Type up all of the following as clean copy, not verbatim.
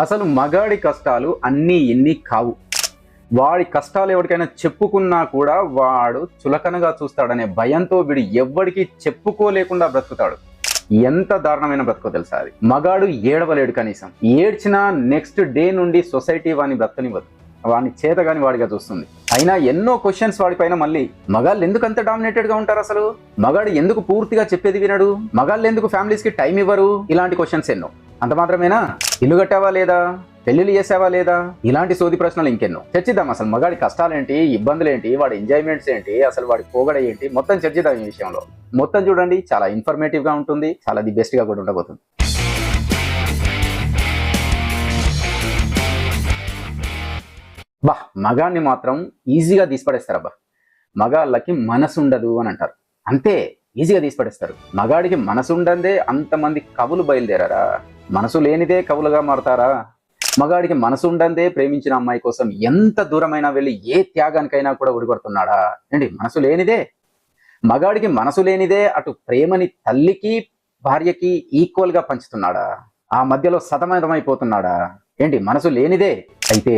అసలు మగాడి కష్టాలు అన్నీ ఇన్ని కావు. వాడి కష్టాలు ఎవరికైనా చెప్పుకున్నా కూడా వాడు చులకనగా చూస్తాడనే భయంతో వీడు ఎవ్వడికి చెప్పుకోలేకుండా బ్రతుకుతాడు. ఎంత దారుణమైన బ్రతుకో తెలుసా అది. మగాడు ఏడవలేడు, కనీసం ఏడ్చినా నెక్స్ట్ డే నుండి సొసైటీ వాడిని బ్రతకనివ్వదు, వాడిని చేతగాని వాడిగా చూస్తుంది. అయినా ఎన్నో క్వశ్చన్స్ వాడిపైన. మళ్ళీ మగాళ్ళు ఎందుకు అంత డామినేటెడ్ గా ఉంటారు, అసలు మగాడు ఎందుకు పూర్తిగా చెప్పేది వినడు, మగాళ్ళు ఎందుకు ఫ్యామిలీస్ కి టైం ఇవ్వరు, ఇలాంటి క్వశ్చన్స్ ఎన్నో. అంత మాత్రమేనా, ఇల్లు కట్టావా లేదా, పెళ్లిళ్ళు చేసావా లేదా, ఇలాంటి సోది ప్రశ్నలు ఇంకెన్నో. చర్చిద్దాం అసలు మగాడి కష్టాలేంటి, ఇబ్బందులేంటి, వాడి ఎంజాయ్మెంట్స్ ఏంటి, అసలు వాడి పోగడ ఏంటి, మొత్తం చర్చిద్దాం ఈ విషయంలో. మొత్తం చూడండి, చాలా ఇన్ఫర్మేటివ్ గా ఉంటుంది, చాలా ది బెస్ట్ గా కూడా ఉండబోతుంది. బా, మగాన్ని మాత్రం ఈజీగా తీసిపడేస్తారబ్బా. మగాళ్ళకి మనసు ఉండదు అని అంటారు, అంతే ఈజీగా తీసిపడేస్తారు. మగాడికి మనసు ఉండందే అంతమంది కవులు బయలుదేరారా, మనసు లేనిదే కవులుగా మారతారా? మగాడికి మనసు ఉండందే ప్రేమించిన అమ్మాయి కోసం ఎంత దూరమైనా వెళ్ళి ఏ త్యాగానికైనా కూడా ఉడికొడుతున్నాడా ఏంటి? మనసు లేనిదే. మగాడికి మనసు లేనిదే అటు ప్రేమని తల్లికి భార్యకి ఈక్వల్ గా పంచుతున్నాడా? ఆ మధ్యలో సతమతమైపోతున్నాడా ఏంటి? మనసు లేనిదే. అయితే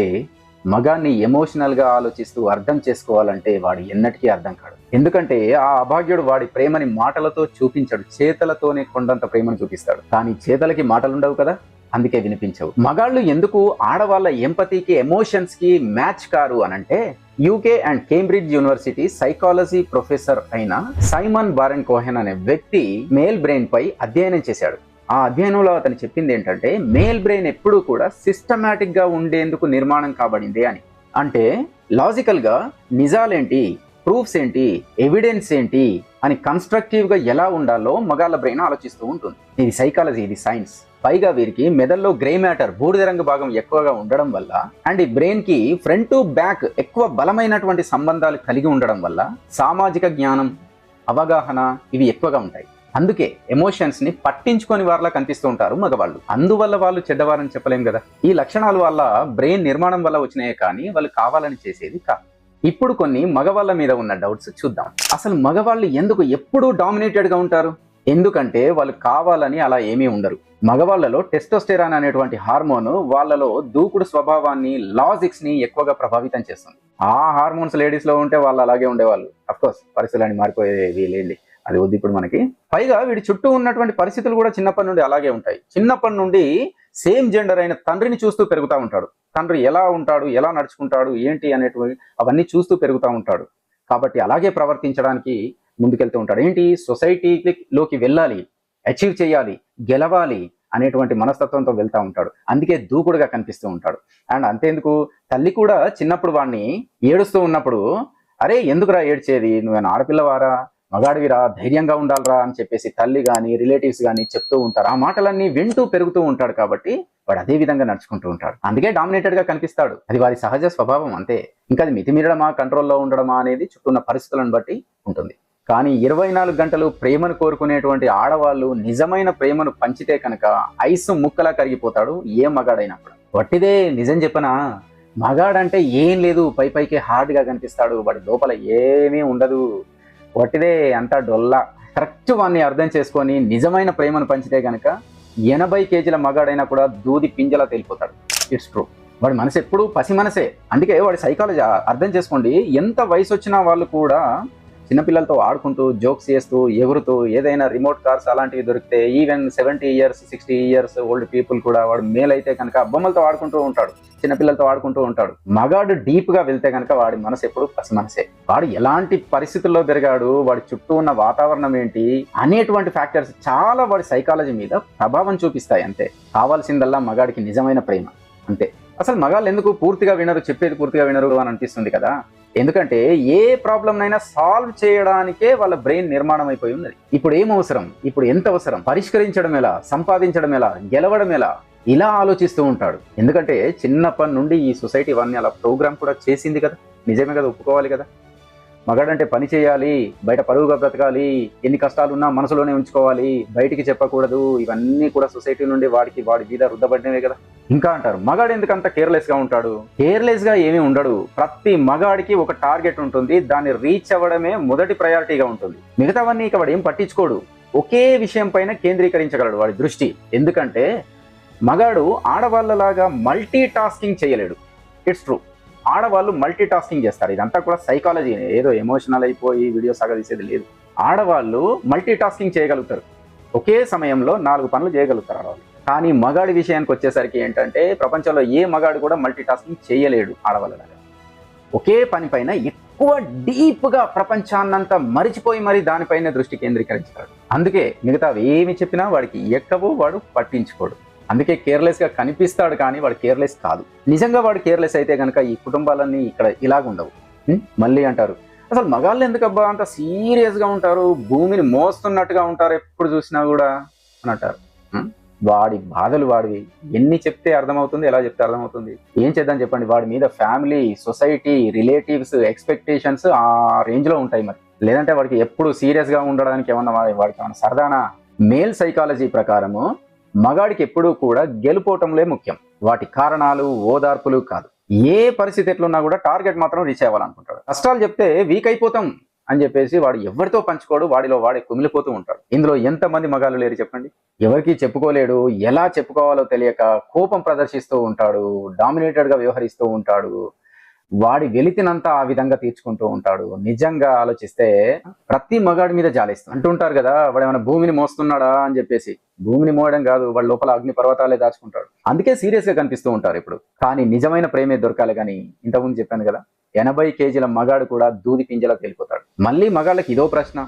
మగాన్ని ఎమోషనల్ గా ఆలోచిస్తూ అర్థం చేసుకోవాలంటే వాడు ఎన్నటికీ అర్థం కాడు. ఎందుకంటే ఆ అభాగ్యుడు వాడి ప్రేమని మాటలతో చూపించడు, చేతలతోనే కొండంత ప్రేమను చూపిస్తాడు. కానీ చేతలకి మాటలుండవు కదా, అందుకే వినిపించవు. మగాళ్ళు ఎందుకు ఆడవాళ్ళ ఎంపతికి ఎమోషన్స్ కి మ్యాచ్ కారు అనంటే, UK and Cambridge university psychology professor అయిన సైమన్ బారెన్ కోహెన్ అనే వ్యక్తి మేల్ బ్రెయిన్ పై అధ్యయనం చేశాడు. ఆ అధ్యయనంలో అతను చెప్పింది ఏంటంటే, మేల్ బ్రెయిన్ ఎప్పుడూ కూడా సిస్టమాటిక్ గా ఉండేందుకు నిర్మాణం కాబడింది అని. అంటే లాజికల్ గా నిజాలేంటి, ప్రూఫ్స్ ఏంటి, ఎవిడెన్స్ ఏంటి అని కన్స్ట్రక్టివ్ గా ఎలా ఉండాలో మగాళ్ళ బ్రెయిన్ ఆలోచిస్తూ ఉంటుంది. ఇది సైకాలజీ, ఇది సైన్స్. పైగా వీరికి మెదడులో గ్రే మ్యాటర్, బూడిద రంగు భాగం ఎక్కువగా ఉండడం వల్ల, అండ్ ఈ బ్రెయిన్ కి ఫ్రంట్ టు బ్యాక్ ఎక్కువ బలమైనటువంటి సంబంధాలు కలిగి ఉండడం వల్ల సామాజిక జ్ఞానం, అవగాహన ఇవి ఎక్కువగా ఉంటాయి. అందుకే ఎమోషన్స్ ని పట్టించుకొని వారిలా కనిపిస్తూ ఉంటారు మగవాళ్ళు. అందువల్ల వాళ్ళు చెడ్డవారని చెప్పలేం కదా. ఈ లక్షణాల వల్ల బ్రెయిన్ నిర్మాణం వల్ల వచ్చినాయే కానీ వాళ్ళు కావాలని చేసేది కాదు. ఇప్పుడు కొన్ని మగవాళ్ళ మీద ఉన్న డౌట్స్ చూద్దాం. అసలు మగవాళ్ళు ఎందుకు ఎప్పుడూ డామినేటెడ్ గా ఉంటారు? ఎందుకంటే వాళ్ళు కావాలని అలా ఏమీ ఉండరు. మగవాళ్ళలో టెస్టోస్టెరాన్ అనేటువంటి హార్మోన్ వాళ్ళలో దూకుడు స్వభావాన్ని, లాజిక్స్ ని ఎక్కువగా ప్రభావితం చేస్తుంది. ఆ హార్మోన్స్ లేడీస్ లో ఉంటే వాళ్ళు అలాగే ఉండేవాళ్ళు. అఫ్కోర్స్ పరిస్థితులు మారిపోయేవి లేండి, అది వద్దు ఇప్పుడు మనకి. పైగా వీడి చుట్టూ ఉన్నటువంటి పరిస్థితులు కూడా చిన్నప్పటి నుండి అలాగే ఉంటాయి. చిన్నప్పటి నుండి సేమ్ జెండర్ అయిన తండ్రిని చూస్తూ పెరుగుతూ ఉంటాడు. తండ్రి ఎలా ఉంటాడు, ఎలా నడుచుకుంటాడు, ఏంటి అనేటువంటి అవన్నీ చూస్తూ పెరుగుతూ ఉంటాడు. కాబట్టి అలాగే ప్రవర్తించడానికి ముందుకెళ్తూ ఉంటాడు. ఏంటి, సొసైటీలోకి వెళ్ళాలి, అచీవ్ చేయాలి, గెలవాలి అనేటువంటి మనస్తత్వంతో వెళ్తూ ఉంటాడు. అందుకే దూకుడుగా కనిపిస్తూ ఉంటాడు. అండ్ అంతేందుకు, తల్లి కూడా చిన్నప్పుడు వాడిని ఏడుస్తూ ఉన్నప్పుడు, అరే ఎందుకురా ఏడ్చేది, నువ్వేనా ఆడపిల్లవారా, మగాడివిరా, ధైర్యంగా ఉండాలరా అని చెప్పేసి తల్లి కానీ రిలేటివ్స్ కానీ చెప్తూ ఉంటారు. ఆ మాటలన్నీ వింటూ పెరుగుతూ ఉంటాడు కాబట్టి వాడు అదే విధంగా నడుచుకుంటూ ఉంటాడు. అందుకే డామినేటెడ్ గా కనిపిస్తాడు. అది వారి సహజ స్వభావం, అంతే. ఇంకా అది మితిమీరడమా, కంట్రోల్లో ఉండడమా అనేది చుట్టూ ఉన్న పరిస్థితులను బట్టి ఉంటుంది. కానీ 24 గంటలు ప్రేమను కోరుకునేటువంటి ఆడవాళ్ళు నిజమైన ప్రేమను పంచితే కనుక ఐసు ముక్కలా కరిగిపోతాడు ఏ మగాడైనప్పుడు. వట్టిదే నిజం చెప్పనా, మగాడంటే ఏం లేదు, పైకి హార్డ్ గా కనిపిస్తాడు, వాడి లోపల ఏమీ ఉండదు, వట్టిదే అంతా డొల్లా. కరెక్ట్ వాడిని అర్థం చేసుకొని నిజమైన ప్రేమను పంచితే కనుక 80 కేజీల మగాడైనా కూడా దూది పింజలా తేలిపోతాడు. It's true. వాడి మనసు ఎప్పుడూ పసి మనసే. అందుకే వాడి సైకాలజీ అర్థం చేసుకోండి. ఎంత వయసు వచ్చినా వాళ్ళు కూడా చిన్నపిల్లలతో ఆడుకుంటూ, జోక్స్ చేస్తూ, ఎగురుతూ, ఏదైనా రిమోట్ కార్స్ అలాంటివి దొరికితే, even 70 years 60 years old people కూడా వాడు మేల్ అయితే కనుక బొమ్మలతో ఆడుకుంటూ ఉంటాడు, చిన్నపిల్లలతో ఆడుకుంటూ ఉంటాడు. మగాడు డీప్ గా వెళ్తే కనుక వాడి మనసు ఎప్పుడు పసి మనసే. వాడు ఎలాంటి పరిస్థితుల్లో పెరిగాడు, వాడి చుట్టూ ఉన్న వాతావరణం ఏంటి అనేటువంటి ఫ్యాక్టర్స్ చాలా వాడి సైకాలజీ మీద ప్రభావం చూపిస్తాయి. అంతే. కావాల్సిందల్లా మగాడికి నిజమైన ప్రేమ, అంతే. అసలు మగాళ్ళు ఎందుకు పూర్తిగా వినరు, చెప్పేది పూర్తిగా వినరు అని అనిపిస్తుంది కదా. ఎందుకంటే ఏ ప్రాబ్లం అయినా సాల్వ్ చేయడానికే వాళ్ళ బ్రెయిన్ నిర్మాణం అయిపోయి ఉన్నది. ఇప్పుడు ఏం అవసరం, ఇప్పుడు ఎంత అవసరం, పరిష్కరించడం ఎలా, సంపాదించడం ఎలా, గెలవడం ఎలా, ఇలా ఆలోచిస్తూ ఉంటాడు. ఎందుకంటే చిన్నప్పటి నుండి ఈ సొసైటీ వాడిని అలా ప్రోగ్రామ్ కూడా చేసింది కదా. నిజమే కదా, ఒప్పుకోవాలి కదా. మగాడంటే పని చేయాలి, బయట పరువుగా బ్రతకాలి, ఎన్ని కష్టాలున్నా మనసులోనే ఉంచుకోవాలి, బయటికి చెప్పకూడదు, ఇవన్నీ కూడా సొసైటీ నుండి వాడి మీద రుద్దబడినవే కదా. ఇంకా అంటారు మగాడు ఎందుకంత కేర్లెస్ గా ఉంటాడు. కేర్లెస్ గా ఏమీ ఉండడు. ప్రతి మగాడికి ఒక టార్గెట్ ఉంటుంది, దాన్ని రీచ్ అవ్వడమే మొదటి ప్రయారిటీగా ఉంటుంది. మిగతావన్నీ ఇక వాడు ఏం పట్టించుకోడు. ఒకే విషయం పైన కేంద్రీకరించగలడు వాడి దృష్టి. ఎందుకంటే మగాడు ఆడవాళ్ళలాగా మల్టీ టాస్కింగ్ చేయలేడు. It's true. ఆడవాళ్ళు మల్టీ టాస్కింగ్ చేస్తారు. ఇదంతా కూడా సైకాలజీ, ఏదో ఎమోషనల్ అయిపోయి వీడియో సాగదీసేది లేదు. ఆడవాళ్ళు మల్టీ టాస్కింగ్ చేయగలుగుతారు. ఒకే సమయంలో 4 పనులు చేయగలుగుతారు ఆడవాళ్ళు. కానీ మగాడి విషయానికి వచ్చేసరికి ఏంటంటే ప్రపంచంలో ఏ మగాడు కూడా మల్టీ టాస్కింగ్ చేయలేడు ఆడవాళ్ళలాగా. ఒకే పని పైన ఎక్కువ డీప్గా ప్రపంచాన్నంతా మరిచిపోయి మరి దానిపైన దృష్టి కేంద్రీకరించాడు. అందుకే మిగతా ఏమి చెప్పినా వాడికి ఎక్కవో, వాడు పట్టించుకోడు. అందుకే కేర్లెస్గా కనిపిస్తాడు, కానీ వాడు కేర్లెస్ కాదు. నిజంగా వాడు కేర్లెస్ అయితే కనుక ఈ కుటుంబాలన్నీ ఇక్కడ ఇలాగుండవు. మళ్ళీ అంటారు, అసలు మగాళ్ళు ఎందుకబ్బా అంత సీరియస్గా ఉంటారు, భూమిని మోస్తున్నట్టుగా ఉంటారు ఎప్పుడు చూసినా కూడా అని అంటారు. వాడి బాధలు వాడివి. ఎన్ని చెప్తే అర్థమవుతుంది, ఎలా చెప్తే అర్థమవుతుంది? ఏం చేద్దాం చెప్పండి. వాడి మీద ఫ్యామిలీ, సొసైటీ, రిలేటివ్స్ ఎక్స్పెక్టేషన్స్ ఆ రేంజ్లో ఉంటాయి. మరి లేదంటే వాడికి ఎప్పుడు సీరియస్గా ఉండడానికి వాడికి ఏమన్నా సరదానా? మేల్ సైకాలజీ ప్రకారము మగాడికి ఎప్పుడూ కూడా గెలుపోవటంలే ముఖ్యం. వాటి కారణాలు, ఓదార్పులు కాదు. ఏ పరిస్థితి ఎట్లున్నా కూడా టార్గెట్ మాత్రం రీచ్ అవ్వాలనుకుంటాడు. కష్టాలు చెప్తే వీక్ అయిపోతాం అని చెప్పేసి వాడు ఎవరితో పంచుకోడు, వాడిలో వాడే కుమిలిపోతూ ఉంటాడు. ఇందులో ఎంతమంది మగాళ్ళు లేరు చెప్పండి? ఎవరికి చెప్పుకోలేడు, ఎలా చెప్పుకోవాలో తెలియక కోపం ప్రదర్శిస్తూ ఉంటాడు, డామినేటెడ్గా వ్యవహరిస్తూ ఉంటాడు, వాడి వెలితినంతా ఆ విధంగా తీర్చుకుంటూ ఉంటాడు. నిజంగా ఆలోచిస్తే ప్రతి మగాడి మీద జాలిస్తుంది. అంటుంటారు కదా, వాడు ఏమైనా భూమిని మోస్తున్నాడా అని చెప్పేసి. భూమిని మోయడం కాదు, వాడు లోపల అగ్ని పర్వతాలే దాచుకుంటాడు. అందుకే సీరియస్ గా కనిపిస్తూ ఉంటారు ఇప్పుడు. కానీ నిజమైన ప్రేమే దొరకాలి. కానీ ఇంతకుముందు చెప్పాను కదా, 80 కేజీల మగాడు కూడా దూది పింజలా తేలిపోతాడు. మళ్ళీ మగాళ్ళకి ఇదో ప్రశ్న,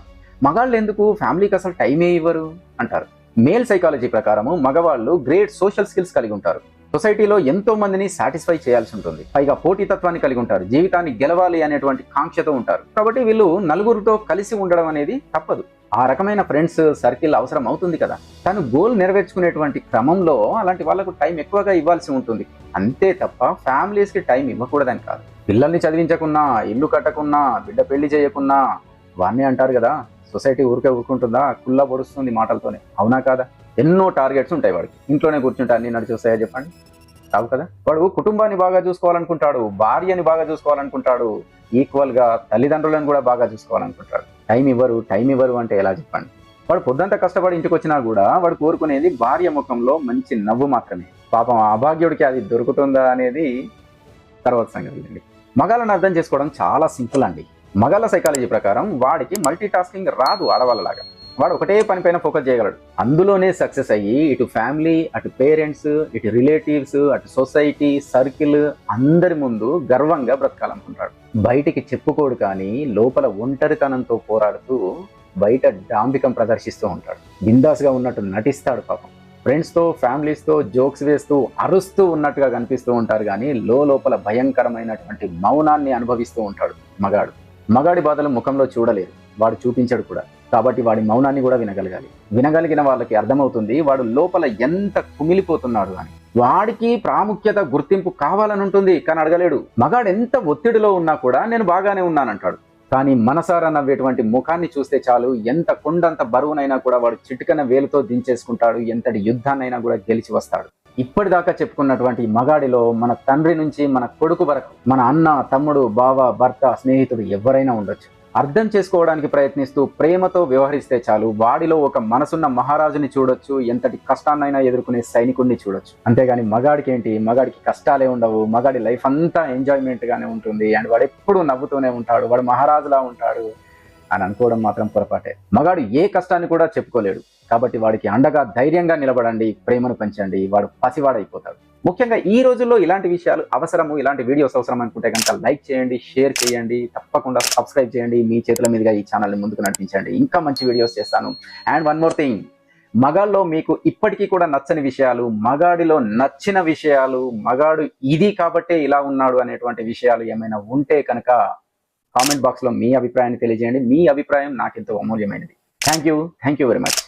మగాళ్ళు ఎందుకు ఫ్యామిలీకి అసలు టైమే ఇవ్వరు అంటారు. మేల్ సైకాలజీ ప్రకారము మగవాళ్ళు గ్రేట్ సోషల్ స్కిల్స్ కలిగి ఉంటారు. సొసైటీలో ఎంతో మందిని సాటిస్ఫై చేయాల్సి ఉంటుంది. పైగా పోటీతత్వాన్ని కలిగి ఉంటారు. జీవితాన్ని గెలవాలి అనేటువంటి కాంక్షతో ఉంటారు. కాబట్టి వీళ్ళు నలుగురితో కలిసి ఉండడం అనేది తప్పదు. ఆ రకమైన ఫ్రెండ్స్ సర్కిల్ అవసరం అవుతుంది కదా. తను గోల్ నెరవేర్చుకునేటువంటి క్రమంలో అలాంటి వాళ్ళకు టైం ఎక్కువగా ఇవ్వాల్సి ఉంటుంది. అంతే తప్ప ఫ్యామిలీస్కి టైం ఇవ్వకూడదని కాదు. పిల్లల్ని చదివించకున్నా, ఇల్లు కట్టకున్నా, బిడ్డ పెళ్లి చేయకున్నా వాణ్ణి అంటారు కదా, సొసైటీ ఊరికే ఊరుకుంటుందా, కుల్లా పొడుస్తుంది మాటలతోనే. అవునా కాదా? ఎన్నో టార్గెట్స్ ఉంటాయి వాడికి. ఇంట్లోనే కూర్చుంటే అన్ని నడిచి వస్తాయా చెప్పండి? రావు కదా. వాడు కుటుంబాన్ని బాగా చూసుకోవాలనుకుంటాడు, భార్యని బాగా చూసుకోవాలనుకుంటాడు, ఈక్వల్గా తల్లిదండ్రులను కూడా బాగా చూసుకోవాలనుకుంటాడు. టైం ఇవ్వరు అంటే ఎలా చెప్పండి? వాడు పొద్దంతా కష్టపడి ఇంటికి వచ్చినా కూడా వాడు కోరుకునేది భార్య ముఖంలో మంచి నవ్వు మాత్రమే. పాపం అభాగ్యుడికి అది దొరుకుతుందా అనేది తర్వాత సంగతి. మగాళ్ళని అర్థం చేసుకోవడం చాలా సింపుల్ అండి. మగాళ్ళ సైకాలజీ ప్రకారం వాడికి మల్టీ టాస్కింగ్ రాదు ఆడవాళ్ళలాగా. వాడు ఒకటే పని పైన ఫోకస్ చేయగలడు. అందులోనే సక్సెస్ అయ్యి ఇటు ఫ్యామిలీ, అటు పేరెంట్స్, ఇటు రిలేటివ్స్, అటు సొసైటీ, సర్కిల్ అందరి ముందు గర్వంగా బ్రతకాలనుకుంటాడు. బయటికి చెప్పుకోడు, కానీ లోపల ఒంటరితనంతో పోరాడుతూ బయట డాంబికం ప్రదర్శిస్తూ ఉంటాడు. బిందాస్గా ఉన్నట్టు నటిస్తాడు. పాపం ఫ్రెండ్స్తో, ఫ్యామిలీస్తో జోక్స్ వేస్తూ అరుస్తూ ఉన్నట్టుగా కనిపిస్తూ ఉంటారు, కానీ లోపల భయంకరమైనటువంటి మౌనాన్ని అనుభవిస్తూ ఉంటాడు మగాడు. మగాడి బాధలు ముఖంలో చూడలేరు, వాడు చూపించడు కూడా. కాబట్టి వాడి మౌనాన్ని కూడా వినగలగాలి. వినగలిగిన వాళ్ళకి అర్థమవుతుంది వాడు లోపల ఎంత కుమిలిపోతున్నాడు అని. వాడికి ప్రాముఖ్యత, గుర్తింపు కావాలని ఉంటుంది, కానీ అడగలేడు. మగాడు ఎంత ఒత్తిడిలో ఉన్నా కూడా నేను బాగానే ఉన్నానంటాడు. కానీ మనసారా నవ్వేటువంటి ముఖాన్ని చూస్తే చాలు, ఎంత కొండంత బరువునైనా కూడా వాడు చిటికన వేలుతో దించేసుకుంటాడు, ఎంతటి యుద్ధాన్నైనా కూడా గెలిచి వస్తాడు. ఇప్పటిదాకా చెప్పుకున్నటువంటి మగాడిలో మన తండ్రి నుంచి మన కొడుకు వరకు, మన అన్న, తమ్ముడు, బావ, భర్త, స్నేహితుడు ఎవరైనా ఉండొచ్చు. అర్థం చేసుకోవడానికి ప్రయత్నిస్తూ ప్రేమతో వ్యవహరిస్తే చాలు, వాడిలో ఒక మనసున్న మహారాజుని చూడొచ్చు, ఎంతటి కష్టాన్నైనా ఎదుర్కొనే సైనికుడిని చూడొచ్చు. అంతేగాని మగాడికి ఏంటి, మగాడికి కష్టాలే ఉండవు, మగాడి లైఫ్ అంతా ఎంజాయ్మెంట్ గానే ఉంటుంది, అండ్ వాడు ఎప్పుడు నవ్వుతూనే ఉంటాడు, వాడు మహారాజులా ఉంటాడు అని అనుకోవడం మాత్రం పొరపాటే. మగాడు ఏ కష్టాన్ని కూడా చెప్పుకోలేడు. కాబట్టి వాడికి అండగా ధైర్యంగా నిలబడండి, ప్రేమను పెంచండి, వాడు పసివాడైపోతాడు. ముఖ్యంగా ఈ రోజుల్లో ఇలాంటి విషయాలు అవసరము, ఇలాంటి వీడియోస్ అవసరం అనుకుంటే కనుక లైక్ చేయండి, షేర్ చేయండి, తప్పకుండా సబ్స్క్రైబ్ చేయండి. మీ చేతుల మీదుగా ఈ ఛానల్ని ముందుకు నడిపించండి. ఇంకా మంచి వీడియోస్ చేస్తాను. అండ్ వన్ మోర్ థింగ్, మగాళ్ళలో మీకు ఇప్పటికీ కూడా నచ్చని విషయాలు, మగాడిలో నచ్చిన విషయాలు, మగాడు ఇది కాబట్టే ఇలా ఉన్నాడు అనేటువంటి విషయాలు ఏమైనా ఉంటే కనుక కామెంట్ బాక్స్లో మీ అభిప్రాయాన్ని తెలియజేయండి. మీ అభిప్రాయం నాకెంతో అమూల్యమైనది. Thank you very much.